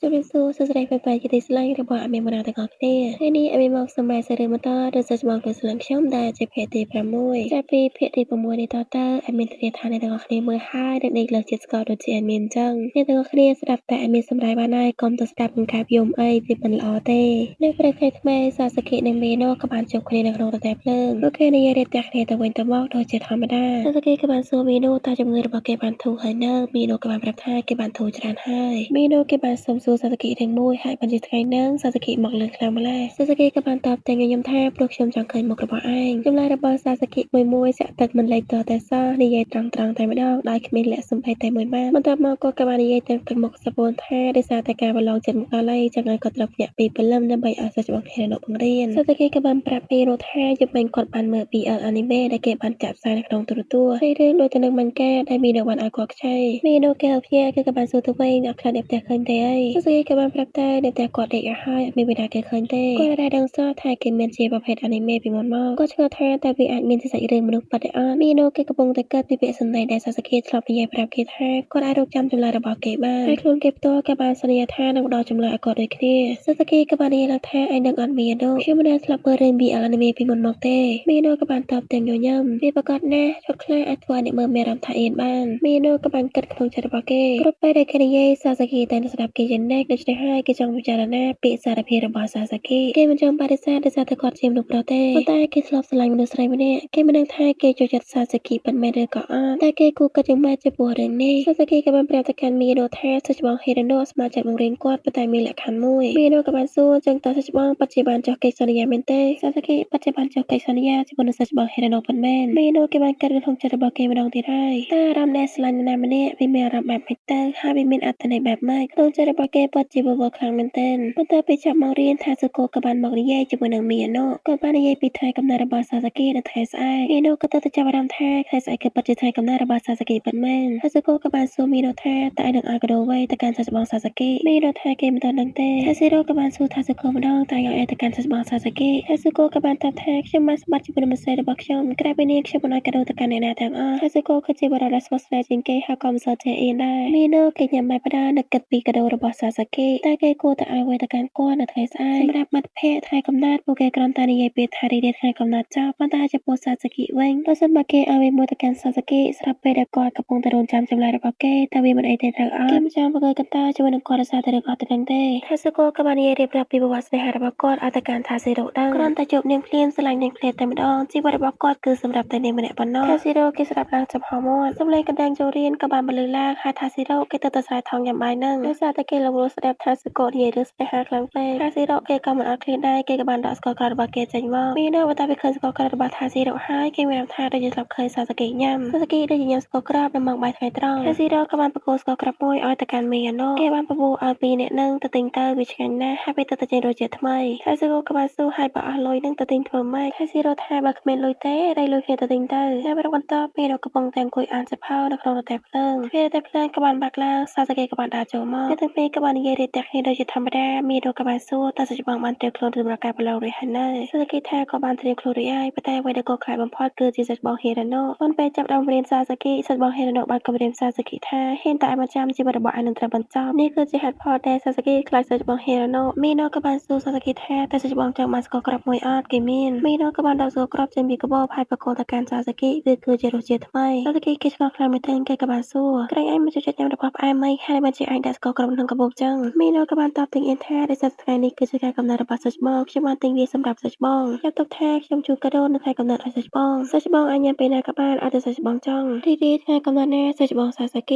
ជំរាបសួរសួស្តីប្រិយៗជាទីស្រឡាញ់របស់អមេមុនទាំងអស់គ្នាថ្ងៃនេះអមេមកសូមបែរសារីបន្តទៅសិស្សច្បងខ្លួនស្លាញ់ខ្ញុំដែលជាភាគទី6ចាប់ពីភាគទី6នេះតទៅអមេធានាថាអ្នកទាំងអស់គ្នាមើលហើយនិងដេកលើចិត្តស្គាល់ដូចជាអមេអញ្ចឹងអ្នកទាំងអស់គ្នាស្ដាប់តែអមេសម្ដែងបានហើយកុំទៅស្ដាប់នឹងការយំអីវាមិនល្អទេនៅព្រឹកថ្ងៃថ្មីសាសកិនិងមេណូក៏បានជួបគ្នានៅក្នុងរទេះភ្លើងពួកគេនិយាយរៀបផ្ទះគ្នាទៅវិញទៅមកដូចជាធម្មតាសាសកិក៏បានសួរមេណូតើជំងឺរបស់គេបានធូរហើយនៅមេណូក៏បានប្រាប់ថាគេបានធូរច្រើនហើយមេណូគេបានសុំសួរសាសកិទាំងមួយហើយបានជាថ្ងៃហ្នឹងសាសកិមកលឿនខ្លាំងម្ល៉េះសាសកិក៏បានតបទៅញញឹមថាព្រោះខ្ញុំចង់ឃើញមុខរបស់ឯងចម្លើយរបស់សាសកិមួយសាក់ទឹកមិនលេចតតែសោះនិយាយត្រង់ៗតែម្ដងដោយគ្មានលក្ខសំភ័យតែមួយម៉ាត់បន្ទាប់មកគាត់ក៏បាននិយាយទៅទឹកមុខសពូនថាដោយសារតែការប្រឡងចិត្តមកដល់ហើយចឹងហើយគាត់ត្រូវភ្ញាក់ពីព្រលឹមដើម្បីឲ្យសិស្សច្បងគ្នានៅបង្រៀនសាសកិក៏បានប្រាប់ពីនោះថាយប់មិញគាត់បានមើល BL anime ដែលគេបានចាក់ផ្សាយនៅក្នុងទូរទស្សន៍ហើយរឿងដូចទៅនឹងមាន់កាដែលមាននៅបានឲ្យគាត់ខ្ចីមាននោះគេហៅភ្ញាក់គឺក៏បានសួរទៅវិញអ្នកខ្លះអ្នកផ្ទះឃើញទេអីសាសកិក៏បានប្រាប់តែអ្នកផ្ទះគាត់ដេកអស់ហើយអត់មានវិណាគេឃើញទេគាត់តែដឹងសោះថាគេមានជាប្រភេទ anime ពីមុនមកគាត់ឆ្ងល់ថាតើវាអាចមានជាសាច់រឿងមនុស្សពិតទេអត់មាននោះគេកំពុងតែគិតពីពាក្យសម្ដីដែលសាសកិធ្លាប់និយាយប្រាប់គេថាគាត់អាចរកចាំចម្លើយរបស់គេបានហើយខ្លួនគេផ្ទាល់ក៏បានសន្យាថានឹងផ្ដល់ចម្លើយឲ្យគាត់ដូចគ្នាសាសកិក៏បាននិយាយឡើងថាឯងនឹងអត់មាននោះខ្ញុំមិនដែលធ្លាប់មើលរឿង BL anime ពីមុនមកទេមាននោះក៏បានតបទាំងញញឹមវាប្រកបណាស់ឈុតខ្លះអាចធ្វើឲ្យអ្នកមើលមានអារម្មណ៍ថាអៀនបានមាននោះក៏បានគិតក្នុងចិត្តរបស់គេគ្រប់ពេលដែលគេនិយាយសាសកិតែស្ដាប់គេយ៉ាងណាស់ដូច្នេះហើយគេចង់ពិចារណាពាក្យសារភាពរបស់សាសកិគេមិនចង់បដិសេធដោយសារតែគាត់ជាមនុស្សប្រុសទេប៉ុន្តែគេធ្លាប់ស្រឡាញ់មនុស្សស្រីម្នាក់គេមិនដឹងថាគេចូលចិត្តសាសកិពិតមែនឬក៏អត់តែគេគួរគិតយ៉ាងម៉េចចំពោះរឿងនេះសាសកិក៏បានប្រាប់ទៅកាន់មីណូថាសិស្សច្បងហេរ៉ាណូស្មារតីបង្រៀនគាត់ប៉ុន្តែមានលក្ខខណ្ឌមួយមីណូក៏បានសួរចឹងតើសិស្សច្បងពិតជាបានចុះកិច្ចសន្យាមែនទេសាសកិពិតជាបានចុះកិច្ចសន្យាជាមួយនឹងសិស្សច្បងហេរ៉ាណូពិតមែនមីណូគេបានកាត់ក្នុងចិត្តរបស់គេម្ដងទៀតហើយតើអារម្មណ៍ដែលស្រឡាញ់នរណាម្នាក់វាមានអារម្មណ៍បែបម៉េចទៅហើយវាមានអត្ថន័យបែបម៉េចក្នុងចិត្តរបស់គេពិតជាវល់ខ្លាំងមែនទែនបន្ទាប់ពីចាប់មករៀនថាសុគូក៏បានមកនិយាយជាមួយនឹងមីណូគាត់បាននិយាយពីថ្ងៃកំណើតរបស់សាសកិនៅថ្ងៃស្អែកមីណូក៏ទៅចាប់អារម្មណ៍ថាថ្ងៃស្អែកគឺពិតជាថ្ងៃកំណើតរបស់សាសកិពិតមែនហើយសុគូក៏បានសួរមីណូថាតើឯងនឹងឲ្យកដូរអ្វីទៅកាន់សិស្សច្បងសាសកិមីណូថាគេមិនទាន់ដឹងទេហើយស៊ីរ៉ូក៏បានសួរថាសុគូម្ដងតើឲ្យឯងទៅកាន់សិស្សច្បងសាសកិហើយសុគូក៏បានតបថាខ្ញុំបានស្បាត់ជាមួយនឹងមិត្តស្រីរបស់ខ្ញុំក្រៅពីនេះខ្ញុំមិនឲ្យកដូរទៅកាន់អ្នកណាទាំងអស់ហើយសុគូគឺជាបរិយាដែលស្មុគស្មាញជាងគេហើយក៏មិនសូវចេះអៀនដែរមីណូគេញ៉ាំបាយផ្ដានឹកគិតពីកដូររបស់សាសកិតែគេគួរតែឲ្យអ្វីទៅកាន់គាត់នៅថ្ងៃស្អែកសម្រាប់មិត្តភក្តិថ្ងៃកំណើតពួកគេគ្រាន់តែនិយាយពីថារីករាយថ្ងៃកំណើតចោលប៉ុន្តែចំពោះសាសកិវិញបើសិនបើគេឲ្យមួយទៅកាន់សាសកិស្រាប់ពេលដែលគាត់កំពុងតែរង់ចាំចម្លើយរបស់គេតើវាមិនអីទេត្រូវអត់គេមិនចង់បង្កើយកន្តើយជាមួយនឹងគាត់ដោយសារតែរឿងអត់ទៅនឹងទេថាសុគូក៏បាននិយាយរៀបរាប់ពីប្រវត្តិស្នេហារបស់គាត់ឲ្យទៅកាន់ថាស៊ីរ៉ូដឹងគ្រាន់តែជួបនាងភ្លាមស្រឡាញ់នាងភ្លាមតែម្ដងជីវិតរបស់គាត់គឺសម្រាប់តែនាងម្នាក់ប៉ុណ្ណោះថាស៊ីរ៉ូគេស្ដាប់ឡើងចំហមាត់សំឡេងកណ្ដាលចូលរៀនក៏បានបន្លឺឡើងហើយថាស៊ីរ៉ូគេទៅស្រែថងញ៉ាំបាយនឹងដោយសារតែគេលងលក់ស្ដាប់ថាសុគូនិយាយរឿងស្នេហាខ្លាំងពេកថាស៊ីរ៉ូគេក៏មិនអត់ឃ្លានដែរគេក៏បានដកស្ករក្រៅរបស់គេចេញមកមាននៅបន្ទាប់ពីឃើញស្ករក្រៅរបស់ថាស៊ីរ៉ូហើយគេមានអារម្មណ៍ថាដូចជាស្លាប់ឃើញសាសកិញ៉ាំសាសកិដូចជាញ៉ាំស្ករក្រៅនៅម៉ោងបាយថ្ងៃត្រង់ថាស៊ីរ៉ូក៏បានប្រគល់ស្ករក្រៅមួយឲ្យទៅកាន់មីយ៉ាណូគេបានបបួលឲ្យពីរនាក់នឹងទៅទិញទៅវាឆ្ងាញ់ណាស់ហើយពេលទៅចេញរសជាតិថ្មីថាស៊ីរ៉ូក៏បានសួរឲ្យបើអស់លុយនឹងទៅទិញធ្វើម៉េចថាស៊ីរ៉ូថាបើគ្មានលុយទេរៃលុយគ្នាទៅទិញទៅតែប្របន្ទាប់មីរ៉ូកំពុងតែអង្គុយអានសៀវភៅនៅក្នុងរទេះភ្លើងពេលរទេះភ្លើងក៏បានបាក់ឡើងសាសកិក៏បានដើរចូលមកអ្នកទាំងពីរក៏បាននិយាយរៀបតែគ្នាដូចជាធម្មតាមីរ៉ូក៏បានសួរតើសិស្សច្បងបានត្រៀមខ្លួនសម្រាប់ការប្រឡងរួចហើយនៅសាសកិថាក៏បានត្រៀមខ្លួនរួចហើយប៉ុន្តែអ្វីដែលគោខ្លាចបំផុតគឺជាសិស្សច្បងហេរ៉ាណូមុនពេលចាប់ផ្ដើមរៀនសាសកិសិស្សច្បងហេរ៉ាណូបានគម្រាមសាសកិថាហ៊ានតែឲ្យមកចាំជីវិតរបស់ឯងនឹងត្រូវបញ្ចប់នេះគឺជាហេតុផលដែលសាសកិខ្លាចសិស្សច្បងហេរ៉ាណូមីណូក៏បានសួរសាសកិថាតើសិស្សច្បងចង់បានស្ករគ្រាប់មួយអត់គេមានមីណូក៏បានដកស្ករគ្រាប់ចេញពីកាបូបហើយប្រគល់ទៅកាន់សាសកិវាគឺជារសជាតិថ្មីសាសកិគេឆ្ងល់ខ្លាំងមែនទែនគេក៏បានសួរក្រែងឯងមកចូលចិត្តញ៉ាំរបស់ផ្អែមអីហើយមិនជាឯងដាក់ស្ករគ្រាប់ក្នុងកាបូបចឹងមីណូក៏បានតបទាំងអៀនថាដោយសារថ្ងៃនេះគឺជាថ្ងៃកំណើតរបស់សិស្សច្បងខ្ញុំបានទិញវាសម្រាប់សិស្សច្បងខ្ញុំទុកថាខ្ញុំជូនកាដូនៅថ្ងៃកំណើតឲ្យសិស្សច្បងសិស្សច្បងអាចញ៉ាំពេលណាក៏បានឲ្យតែសិស្សច្បងចង់រីករាយថ្ងៃកំណើតណាសិស្សច្បងសាសក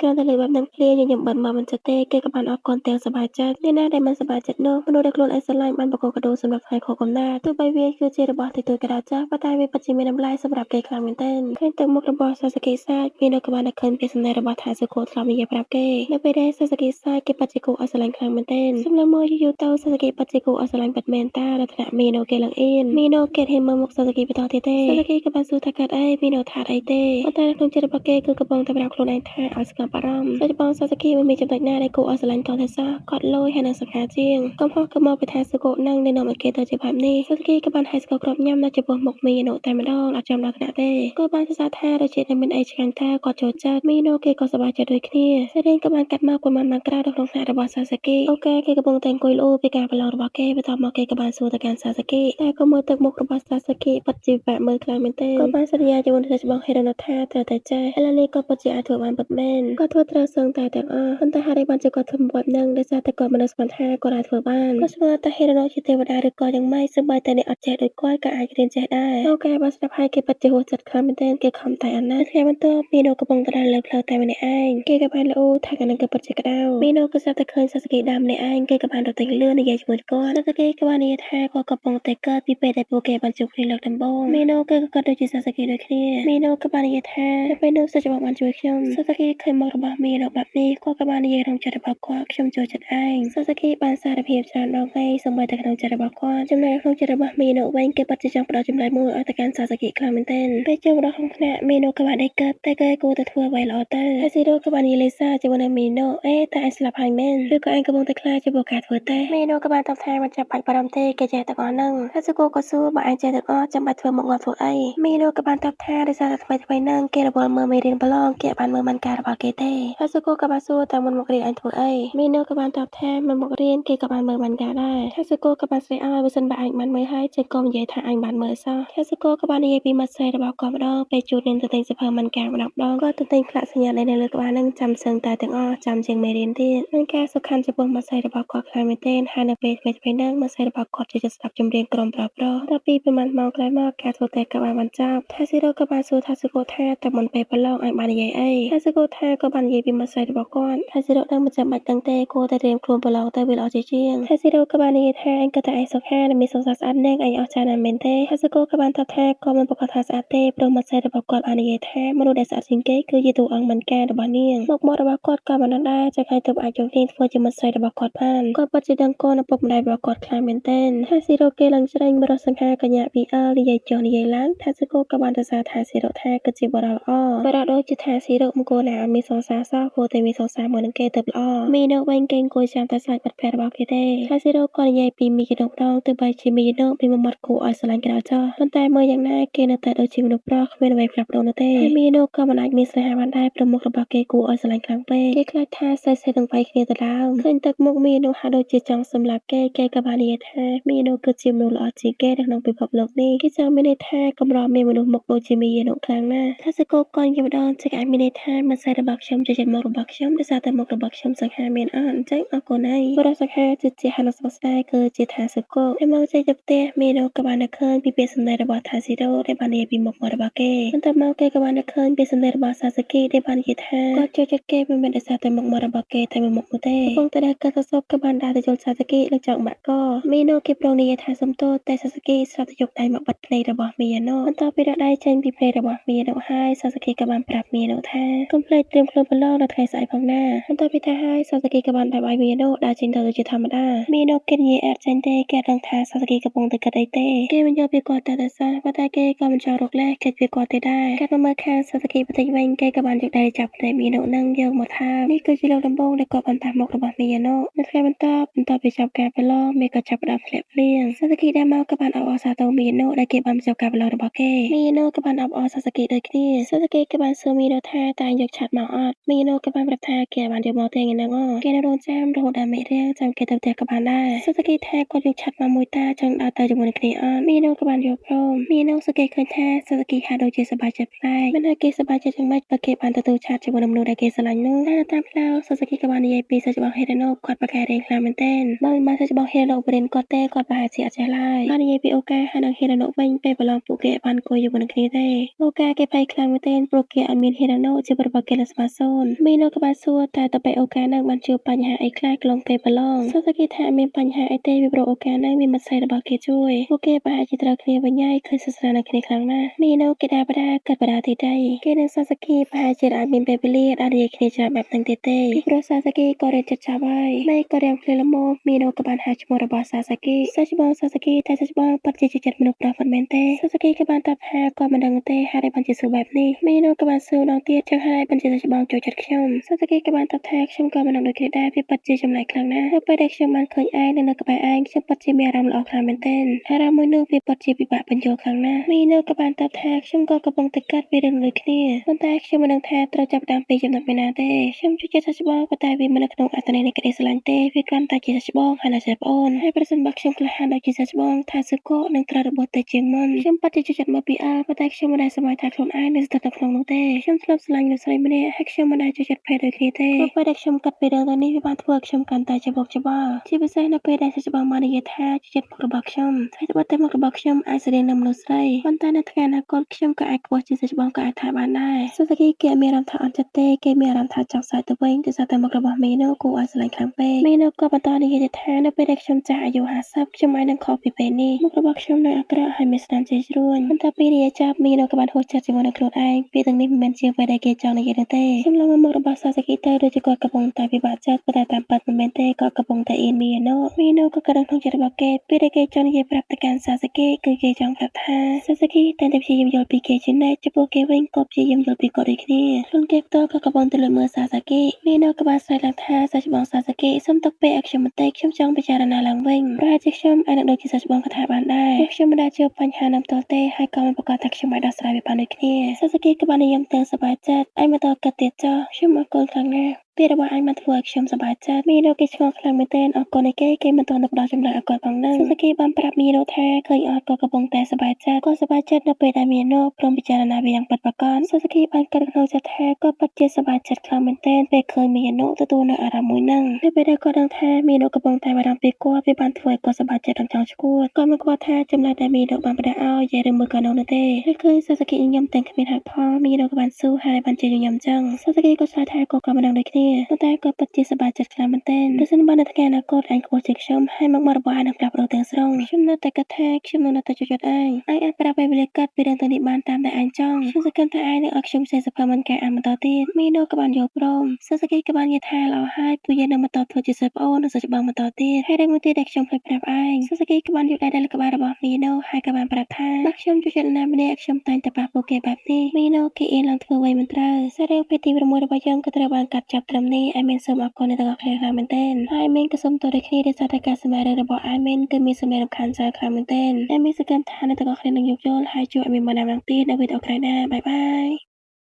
ិគ្រាន់តែលើកបែបហ្នឹងភ្លាមញញឹមបិទមកមិនចិត្តទេគេក៏បានអរគុណទាំងសប្បាយចិត្តអ្នកណាដែលមិនសប្បាយចិត្តនោះមនុស្សដែលខ្លួនឯងស្រឡាញ់បានបកគោកាដូសម្រាប់ថ្ងៃខួបកំណើតទោះបីវាគឺជារបស់តិចតួចក៏ដោយចុះប៉ុន្តែវាពិតជាមានតម្លៃសម្រាប់គេខ្លាំងមែនទែនឃើញទឹកមុខរបស់សាសកិសាចមាននៅក៏បានឃើញពីសំណេររបស់ថាសុគូធ្លាប់និយាយប្រាប់គេនៅពេលដែលសាសកិសាចគេពិតជាគួរឲ្យស្រឡាញ់ខ្លាំងមែនទែនសម្លឹងមកយូរទៅសាសកិពិតជាគួរឲ្យស្រឡាញ់ពិតមែនតាដល់ថ្នាក់មីណូគេឡើងអៀនមីណូគេហ៊ានមើលមុខសាសកិបន្តទៀតទេសាសកិក៏បានសួរថាកើតអីមីណូថាអីទេប៉ុន្តែក្នុងចិត្តរបស់គេគឺកំពុងតែប្រាប់ខ្លួនឯងថាឲ្យស្ងប់អារម្មណ៍សិស្សច្បងសាសកិមិនមានចំណុចណាដែលគួរឲ្យស្រឡាញ់តតែសោះគាត់លយហើយនឹងសង្ហាជាងកំហុសគឺមកពីថាសុគូនឹងនាំឲ្យគេទៅជាបែបនេះសាសកិក៏បានហែកស្ករគ្រាប់ញ៉ាំនៅចំពោះមុខមីណូតែម្ដងអត់ចាំដល់ថ្នាក់ទេគាត់បានសរសើរថារសជាតិនឹងមានអីឆ្ងាញ់ថាគាត់ចូលចិត្តមីណូគេក៏សប្បាយចិត្តដូចគ្នាសេរីនក៏បានកាត់មកប៉ុន្មានម៉ោងក្រោយ នៅក្នុងថ្នាក់របស់សាសាគីអូកាគេកំពុងតែអង្គុយលូពីការប្រឡងរបស់គេបន្ទាប់មកគេក៏បានសួរទៅកាន់សាសាគីតែក៏មើលទឹកមុខរបស់សាសាគីពិតជាពិបាកមើលខ្លាំងមែនទែនគាត់បានសន្យាជាមួយនឹងច្បងហេរ៉ូណូថាត្រូវតែចេះឥឡូវនេះគាត់ពិតជាអាចធ្វើបានពិតមែនគាត់ធ្វើត្រូវសឹងតែទាំងអស់ប៉ុន្តែហារីបានជាគាត់ធ្វើបែបហ្នឹងដោយសារតែគាត់មិននឹកស្មានថាគាត់អាចធ្វើបានគាត់ស្គាល់តែហេរ៉ូណូជាទេវតាឬក៏យ៉ាងម៉េចសូម្បីតែអ្នកអត់ចេះដូចគាត់ក៏អាចរៀនចេះដែរអូកាបានស្ដាប់ហើយគេពិតជាហួសចិត្តខ្លាំងមែនទែនគេខំតែអាណិតថ្ងៃបន្ទាប់មីណូកំពុងទៅដល់លើផ្លូវតែម្នាក់ឯងគេក៏បានលោថាកណ្ដឹងក៏ពិតជាក្តៅមីណូក៏ស្រាប់តែឃើញសាស្គីដើមម្នាក់ឯងគេក៏បានរត់ទៅលឿននិយាយជាមួយគាត់សាស្គីក៏បាននិយាយថាគាត់កំពុងតែកើតពីពេលដែលពួកគេបានជួបគ្នាលើកដំបូងមីណូក៏គាត់ដូចជាសាស្គីដូចគ្នាមីណូក៏បាននិយាយថាពេលនោះសាច់ច្បាប់បានជួយខ្ញុំសាស្គីឃើញមករបស់មីណូបែបនេះគាត់ក៏បាននិយាយក្នុងចិត្តរបស់គាត់ខ្ញុំចូលចិត្តឯងសាស្គីបានសារភាពច្រើនដងហើយសូម្បីតែក្នុងចិត្តរបស់គាត់ចំណែកក្នុងចិត្តរបស់មីណូវិញគេពិតជាចង់ផ្ដល់ចម្លើយមួយឲ្យទៅកាន់សាស្គីខ្លាំងមែនទែនពេលចូលដល់ក្នុងថ្នាក់មីណូក៏បានដេកកើតតែគេគួរតែធ្វើអ្វីល្អទៅហើយស៊ីរ៉ូក៏បាននិយាយលេសាជាមួយនឹងមីណូតែឯងស្លាប់ហើយមែនឬក៏ឯងកំពុងតែខ្លាចជាពួកការធ្វើទេមីណូក៏បានតបថាមិនចាំបាច់បារម្ភទេគេចេះទាំងអស់ហ្នឹងហើយស៊ូគូក៏សួរបើឯងចេះទាំងអស់ចាំបាច់ធ្វើមកងាប់ធ្វើអីមីណូក៏បានតបថាដោយសារតែថ្មីហ្នឹងគេរវល់មើលមេរៀនប្រឡងគេបានមើលមិនការរបស់គេទេហើយស៊ូគូក៏បានសួរតែមុនមករៀនឯងធ្វើអីមីណូក៏បានតបថាមុនមករៀនគេក៏បានមើលមិនការដែរហើយស៊ូគូក៏បានស្រែកឲ្យបើសិនបើឯងបានមើលហើយចេះកុំនិយាយថាឯងបានមើលសោះហើយស៊ូគូក៏បាននិយាយពីមាត់ស្រីរបស់គាត់ម្ដងពេលជួននាងទៅទិញសៀវភៅមិនការម្ដងគាត់ទៅទិញផ្លាកសញ្ញាដែលនៅលើក្បាលនឹងចាំសឹងតែទាំងអស់ចាំជាងមេរៀនទៀតមានការសុខខាន់ចំពោះមាត់ស្រីរបស់គាត់ខ្លាំងមែនទែនហើយនៅពេលថ្មីហ្នឹងមាត់ស្រីរបស់គាត់ជាស្ដាប់ចម្រៀងក្រុមប្រុសដល់ពីប្រហែលម៉ោងក្រោយមកការធ្វើតែក៏បានបញ្ចប់ថាស៊ីរ៉ូក៏បានសួរថាស៊ូគូថាតែមុនពេលប្រឡងឯងបាននិយាយអីថាស៊ូគូថាក៏បាននិយាយពីមាត់ស្រីរបស់គាត់ថាស៊ីរ៉ូដឹងមិនចាំបាច់ដឹងទេគួរតែត្រៀមខ្លួនប្រឡងទៅវាល្អជាជាងថាស៊ីរ៉ូក៏បាននិយាយថាឯងក៏តែឯងសុខហើយនិងមានសង្សារស្អាតនឹងឯងអស្ចារ្យណាស់មែនទេថាស៊ូគូក៏បានតបថាក៏មិនប្រកាសថាស្អាតទេព្រោះមាត់ស្រីរបស់គាត់បាននិយាយថាមនុស្សដែលស្អាតជាងគេគឺជាតួអង្គមិនការរបស់នាងមុខមាត់របស់គាត់ក៏មិនដឹងដែរចឹងហើយទើបអាចយកនាងធ្វើជាមាត់ស្រីរបស់គាត់បានគាត់ពិតជាដឹងគុណឪពុកម្ដាយរបស់គាត់ខ្លាំងមែនទែនថាស៊ីរ៉ូគេឡើងច្រេញបរិសង្ហាកញ្ញា BL និយាយចុះនិយាយឡើងថាស៊ូគូក៏បានទៅសារថាស៊ីរ៉ូថាគឺជាបរិសល្អបរិសដូចជាថាស៊ីរ៉ូមិនគួរណាឲ្យមានសង្សារសោះគួរតែមានសង្សារមួយនឹងគេទៅល្អមីនៅវិញគេអង្គុយចាំតែស្លាច់បាត់ភ័ក្ររបស់គេទេថាស៊ីរ៉ូក៏និយាយពីមីយដូម្ដងទោះបីជាមីយដូមានមុខមាត់គួរឲ្យស្រឡាញ់ក៏ដោយចុះប៉ុន្តែមើលយ៉ាងណាគេនៅតែដូចជាមនុស្សប្រុសគ្មានអ្វីផ្លាស់ប្ដូរនោះទេហើយមីនូក៏មិនអាចមានស្នេហាបានដែរព្រោះមុខរបស់គេគួរឲ្យស្រឡាញ់ខ្លាំងពេកគេខ្លាចថាស្រីៗនឹងវាយគ្នាទៅឡើងឃើញទឹកមុខមីនូហាក់ដូចជាចង់សម្លាប់គេក៏បាននិយាយថាមីនូគឺជាមនុស្សល្អជាងគេនៅក្នុងពិភពលោកនេះគេចង់មានន័យថាកម្រមានមនុស្សមុខដូចជាមីនូខ្លាំងណាស់ថាសកលកនយម្ដងជាអាចមានន័យថាមិនស្រីរបស់ខ្ញុំជាចិត្តមុខរបស់ខ្ញុំដោយសារតែមុខរបស់ខ្ញុំសង្ហាមានអត់អញ្ចឹងអរគុណហើយបរិសង្ហាជាហនុស្វស្ដីគឺជាថាសកលហើយមកចេញទៅផ្ទះមីនូក៏បាននឹកឃើញពីពាក្យសម្ដីរបស់ថាស៊ីរ៉ូដែលបាននិយាយពីមុខមាត់របស់គេបន្ទាប់មកគេក៏បាននឹកឃើញពីសម្ដីរបស់សាសាគីដែលបាននិយាយថាគាត់ចូលចិត្តគេមិនមែនដោយសារតែមុខមាត់របស់គេតែមួយមុខនោះទេកំពុងតែដើរកាត់សសពក៏បានដើរទៅយល់សាសាគីលើចង់បាក់កមីនូគេប្រងនិយាយថាសុំទោសតែសាសាគីស្រាប់តែយកដៃមកបិទភ្នែករបស់មីយ៉ាណូបន្ទាប់ពីរកដៃចេញពីភ្នែករបស់មីយ៉ាណូហើយសាសាគីក៏បានប្រាប់មីយ៉ាណូថាកុំភ្លេចត្រៀមខ្លួនប្រឡងនៅថ្ងៃស្អែកផងណាបន្ទាប់ពីថាហើយសាសាគីក៏បានប្រាប់ឲ្យមីយ៉ាណូដើរចេញទៅដូចជាធម្មតាមីយ៉ាណូគេនិយាយអត់ចេញទេគេដឹងថាសាសាគីកំពុងតែគិតអីទេគេមិនយកពីគាត់តែសោះប៉ុន្តែគេក៏មិនចង់រកលេសគេពីគាត់ទេដែរកាត់មកមើលខាងសាសាគីបន្តិចវិញគេក៏បានយកដៃចាប់ភ្នែកមីយ៉ាណូនឹងយកមកថានេះគឺជាលើកដំបូងដែលគាត់បានប៉ះមុខរបស់មីយ៉ាណូនៅថ្ងៃបន្ទាប់ពីចាប់ការប្រឡងមីក៏ចាប់ផ្ដើមធ្លាក់ភ្លៀងសាសាគីដែលមកក៏បានអបអរសាទរមីយ៉ាណូដែលគេបានចាប់ការប្រឡងរបស់គេមីយ៉ាណូក៏បានអបអរសាសាគីដូចគ្នាសាសាគីក៏បានសួរមីយ៉ាណូថាតើយកឆាត់មកអត់មីយ៉ាណូក៏បានប្រាប់ថាគេបានយកមកទេថ្ងៃហ្នឹងគេនៅរងចាំរហូតដល់មេរៀងចាំគេទៅផ្ទះក៏បានដែរសាសាគីថាគាត់យកឆាត់មកមួយតាចង់ដើរទៅជាមួយគ្នាអត់មីយ៉ាណូក៏បានយកព្រមមីយ៉ាណូសង្កេតឃើញថាសាសាគីហាក់ដូចជាសប្បាយចិត្តប្លែកមិនថាគេសប្បាយចិត្តយ៉ាងម៉េចបើគេបានទទួលឆាត់ជាមួយនឹងមនុស្សដែលគេស្រឡាញ់នោះតែតាមផ្លូវសាសាគីក៏បាននិយាយពីសាច់បងហេរ៉ាណូគាត់ប្រកែករៀងខ្លាំងមែនទែនបើមិនបានសាច់បងហេរ៉ាណូបរៀនគាត់ទេគាត់ប្រហែលជាអត់ចេះឡើយបាននិយាយពីអូកាហើយនិងហេរ៉ាណូវិញពេលប្រឡងពួកគេបានអង្គុយជាមួយនឹងគ្នាទេអូកាគេភ័យខ្លាំងមែនទែនព្រោះគេអត់មានហេរ៉ាណូជាប្រាប់គេលើស្មាតហ្វូនមីណូក៏បានសួរតែទៅពេលអូកានឹងបានជួបបញ្ហាអីខ្លះក្នុងពេលប្រឡងសាសាគីថាអត់មានបញ្ហាអីទេពីព្រោះអូកានឹងមានមិត្តស្រីរបស់គេជួយពួកគេប្រហែលជាត្រូវគ្នាវិញហើយឃើញសស្នានឹងគ្នាខ្លាំងណាស់មីណូគេដើរបដាកាត់បដាទីដីគេនិងសាសាគីប្រហែលជាអាចមានពេលវេលាដើរនិយាយគ្នាច្រើនបែបហ្នឹងទៀតទេពីព្រោះសាសាគីក៏រៀនចិត្តចាប់ហើយមេក៏រៀងភ្លឺល្មមមីណូក៏បានហៅឈ្មោះរបស់សាសាគីសាច់បងសាសាគីតែសាច់បងពិតជាចិត្តមនុស្សប្រុសមិនមែនទេសាសាគីក៏បានតបថាគាត់មិនដឹងទេហើយបានជាសួរបែបនេះមីណូក៏បានសួរដល់ទៀតចឹងហើយបានជាសាច់បងចូលចិត្តខ្ញុំសាសាគីក៏បានតបថាខ្ញុំក៏មិនដឹងដូចគ្នាដែរវាពិតជាចម្លែកខ្លាំងណាស់ហើយពេលដែលខ្ញុំបានឃើញឯងនៅក្បែរឯងខ្ញុំពិតជាមានអារម្មណ៍ល្អខ្លាំងមែនទែនអារម្មណ៍មួយនោះវាពិតជាពិបាកបញ្ចូលខ្លាំងណាស់មីណូក៏បានតបថាខ្ញុំក៏កំពុងតែកាត់ពីរឿងដូចគ្នាប៉ុន្តែខ្ញុំមិនដឹងថាត្រូវចាប់ផ្ដើមពីចំណុចណាទេខ្ញុំជួយចិត្តសាច់បងប៉ុន្តែ តែវាមិននៅក្នុងអត្ថន័យនៃក្តីស្រឡាញ់ទេវាគ្រាន់តែជាសាច់ច្បងហើយនៅជាប្អូនហើយប្រសិនបើខ្ញុំក្លាហានដូចជាសាច់ច្បងថាសឹកក៏នឹងត្រូវរបួសទៅជាងមុនខ្ញុំពិតជាចូលចិត្តមកពីអើប៉ុន្តែខ្ញុំមិនដែលសម័យថាខ្លួនឯងនៅស្ថិតនៅក្នុងនោះទេខ្ញុំធ្លាប់ស្រឡាញ់មនុស្សស្រីម្នាក់ហើយខ្ញុំមិនដែលចូលចិត្តភេទដូចគ្នាទេពេលដែលខ្ញុំគិតពីរឿងនេះវាបានធ្វើឲ្យខ្ញុំកាន់តែច្របូកច្របល់ជាពិសេសនៅពេលដែលសាច់ច្បងបាននិយាយថាចូលចិត្តមុខរបស់ខ្ញុំហើយត្បិតតែមុខរបស់ខ្ញុំអាចស្រៀងនឹងមនុស្សស្រីប៉ុន្តែនៅថ្ងៃអនាគតខ្ញុំក៏អាចខ្វះជាសាច់ច្បងក៏អាចថាបានដែរសុសគីគេមានអារម្មណ៍ថាអន់ចិត្តទេគេមានអារម្មណ៍ថាចង់សើចទៅវិញដោយសារតែមុខរបស់មីណូគួរឲ្យស្រឡាញ់ខ្លាំងពេកមីណូក៏បន្តនិយាយទៀតថានៅពេលដែលខ្ញុំចាស់អាយុ50ខ្ញុំអាចនឹងខុសពីពេលនេះមុខរបស់ខ្ញុំនៅអាក្រក់ហើយមានស្នាមជ្រីជ្រួញប៉ុន្តែពេលដែលចាប់មីណូក៏បានហួសចិត្តជាមួយនឹងខ្លួនឯងពេលទាំងនេះមិនមែនជាអ្វីដែលគេចង់និយាយនោះទេខ្ញុំលើមុខរបស់សាសគីទៅដូចជាគាត់កំពុងតែពិបាកចិត្តប៉ុន្តែតាមពិតមិនមែនទេគាត់កំពុងតែអៀនមីណូក៏ក្រឹងក្នុងចិត្តរបស់គេពេលដែលគេចង់និយាយប្រាប់ទៅកាន់សាសគីគឺគេចង់ប្រាប់ថាសាសគីតែព្យាយាមយល់ពីគេជានិច្ចចំពោះគេវិញក៏ព្យាយាមយល់ពីគាត់ដូចគ្នាខ្លួនគេផ្ទាល់ក៏កំពុងតែលើកមើលសាសគីមីណូក៏បានស្រែកឡើងថាសាច់ច្បងសាសគីសូមទុកពេលឲ្យខ្ញុំបន្តិចខ្ញុំចង់ពិចារណាឡើងវិញប្រហែលជាខ្ញុំអាចនឹងដូចជាសាច់ច្បងក៏ថាបានដែរខ្ញុំមិនដែលជួបបញ្ហានឹងផ្ទាល់ទេហើយក៏មិនប្រកាសថាខ្ញុំអាចដោះស្រាយវាបានដូចគ្នាសាសគីក៏បាននិយាយទៅសប្បាយចិត្តឯបន្តកាត់ទៀតចុះខ្ញុំអរគុណខ្លាំងណាស់ពេលរបស់អញបានធ្វើឲ្យខ្ញុំសប្បាយចិត្តមីណូគេឆ្ងល់ខ្លាំងមែនទែនអរគុណឯគេមិនទាន់ផ្ដល់ចម្លើយឲ្យគាត់ផងនឹងសាគីបានប្រាប់មីណូថាឃើញអត់ក៏កំពុងតែសប្បាយចិត្តគាត់សប្បាយចិត្តនៅពេលដែលមីណូព្រមពិចារណាវាយ៉ាងពិតប្រាកដសាគីបានគិតក្នុងចិត្តថាគាត់ពិតជាសប្បាយចិត្តខ្លាំងមែនទែនពេលឃើញមីណូទទួលនៅអារម្មណ៍មួយនឹងនៅពេលដែលគាត់ដឹងថាមីណូកំពុងតែបារម្ភពីគាត់វាបានធ្វើឲ្យគាត់សប្បាយចិត្តដល់ចង់ឈួតគាត់មិនខ្វល់ថាចម្លើយដែលមីណូបានផ្ដល់ឲ្យយាយឬមួយក៏នោះទេហើយឃើញសាគីញញឹមទាំងគ្មានហេតុផលមីណូក៏បានស៊ូហើយបានជាញញឹមចឹងសាគីក៏ឆ្លើយថាក៏មិនដឹងដូចគ្នាប៉ុន្តែគាត់ពិតជាសប្បាយចិត្តខ្លាំងមែនទែនប្រសិនបើនៅថ្ងៃអនាគតអញខ្ពស់ជាងខ្ញុំហើយមុខមាត់របស់អញនឹងផ្លាស់ប្ដូរទាំងស្រុងខ្ញុំនៅតែគិតថាខ្ញុំនៅតែចូលចិត្តអញអាចប្រាប់ពេលវេលាកាត់ពីរឿងទាំងនេះបានតាមតែអញចង់ខ្ញុំសង្ឃឹមថាអញនឹងឲ្យខ្ញុំផ្សេងសភៅមិនការអានបន្តទៀតមីណូក៏បានយល់ព្រមសាគីក៏បាននិយាយថាល្អហើយពួកយើងនឹងបន្តធ្វើជាសិស្សប្អូននិងសិស្សច្បងបន្តទៀតហើយរឿងមួយទៀតដែលខ្ញុំភ្លេចប្រាប់ឯងសាគីក៏បានយកដៃដល់ក្បាលរបស់មីណូហើយក៏បានប្រាប់ថាបើខ្ញុំចូលចិត្តនរណាម្នាក់ខ្ញុំតែងតែប៉ះពួកគេបែបនេះមីណូគេអៀនឡើងធ្វើអ្វីមិនត្រូវសាររឿងពេលទី6របស់យើងក៏ត្រូវបានកាត់ចាប់ត្រឹមនេះឯមានសូមអរគុណអ្នកទាំងអស់គ្នាខ្លាំងមែនទែនហើយមានក៏សូមទោសដូចគ្នាដោយសារតែការសម្ដែងរបស់ឯមានគឺមានសម្លេងរំខានច្រើនខ្លាំងមែនទែនឯមានសង្ឃឹមថាអ្នកទាំងអស់គ្នានឹងយោគយល់ហើយជួបឲ្យមានបណ្ដាំឡើងទៀតនៅវីដេអូក្រោយណាបាយបាយ